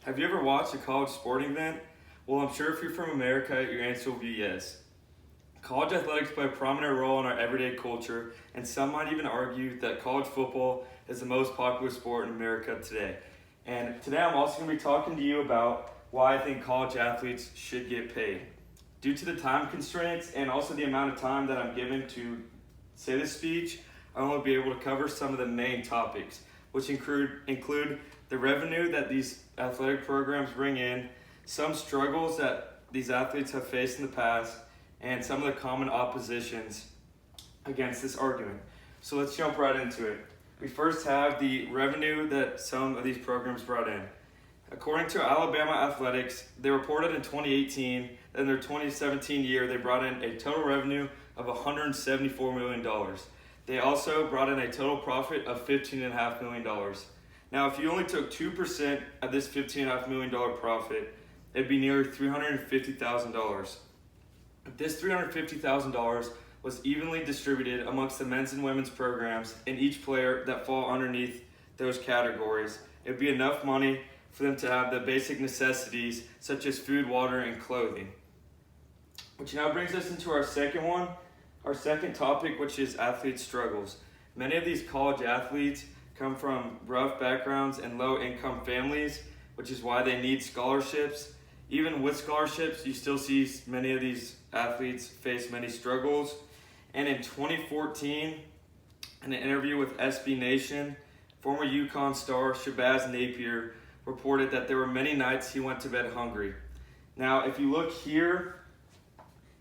Have you ever watched a college sporting event? Well, I'm sure if you're from America, your answer will be yes. College athletics play a prominent role in our everyday culture, and some might even argue that college football is the most popular sport in America today. And today I'm also going to be talking to you about why I think college athletes should get paid. Due to the time constraints and also the amount of time that I'm given to say this speech, I won't be able to cover some of the main topics, which include the revenue that these athletic programs bring in, some struggles that these athletes have faced in the past, and some of the common oppositions against this argument. So let's jump right into it. We first have the revenue that some of these programs brought in. According to Alabama Athletics, they reported in 2018 that in their 2017 year they brought in a total revenue of $174 million. They also brought in a total profit of $15.5 million. Now, if you only took 2% of this $15.5 million profit, it'd be nearly $350,000. This $350,000 was evenly distributed amongst the men's and women's programs and each player that fall underneath those categories. It would be enough money for them to have the basic necessities such as food, water, and clothing. Which now brings us into our second topic, which is athlete struggles. Many of these college athletes come from rough backgrounds and low-income families, which is why they need scholarships. Even with scholarships, you still see many of these athletes face many struggles. And in 2014, in an interview with SB Nation, former UConn star Shabazz Napier reported that there were many nights he went to bed hungry. Now, if you look here,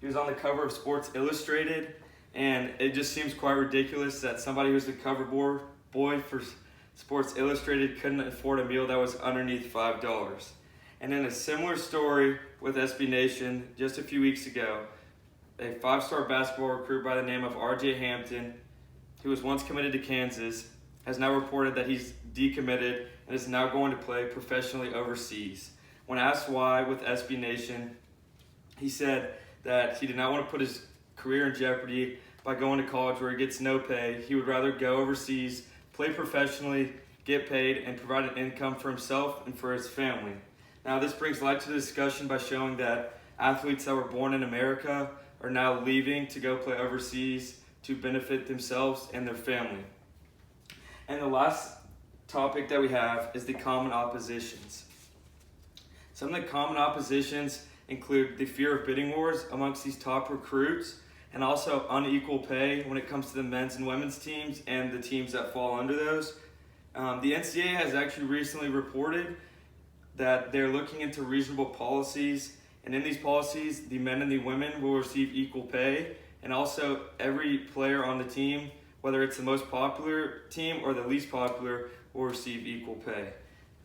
he was on the cover of Sports Illustrated, and it just seems quite ridiculous that somebody who's the cover boy for Sports Illustrated couldn't afford a meal that was underneath $5. And in a similar story with SB Nation just a few weeks ago, a five-star basketball recruit by the name of RJ Hampton, who was once committed to Kansas, has now reported that he's decommitted and is now going to play professionally overseas. When asked why with SB Nation, he said that he did not want to put his career in jeopardy by going to college where he gets no pay. He would rather go overseas, play professionally, get paid, and provide an income for himself and for his family. Now, this brings light to the discussion by showing that athletes that were born in America are now leaving to go play overseas to benefit themselves and their family. And the last topic that we have is the common oppositions. Some of the common oppositions include the fear of bidding wars amongst these top recruits and also unequal pay when it comes to the men's and women's teams and the teams that fall under those. The NCAA has actually recently reported that they're looking into reasonable policies, and in these policies, the men and the women will receive equal pay, and also every player on the team, whether it's the most popular team or the least popular, will receive equal pay.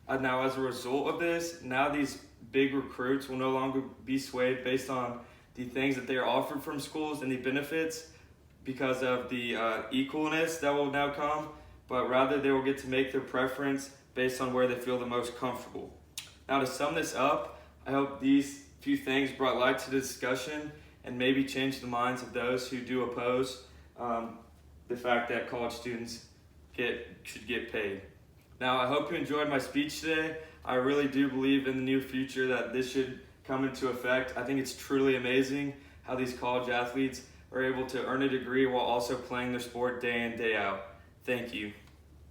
Now, as a result of this, now these big recruits will no longer be swayed based on the things that they are offered from schools and the benefits because of the equalness that will now come, but rather they will get to make their preference based on where they feel the most comfortable. Now, to sum this up, I hope these few things brought light to the discussion and maybe change the minds of those who do oppose the fact that college students should get paid. Now, I hope you enjoyed my speech today. I really do believe in the near future that this should come into effect. I think it's truly amazing how these college athletes are able to earn a degree while also playing their sport day in, day out. Thank you.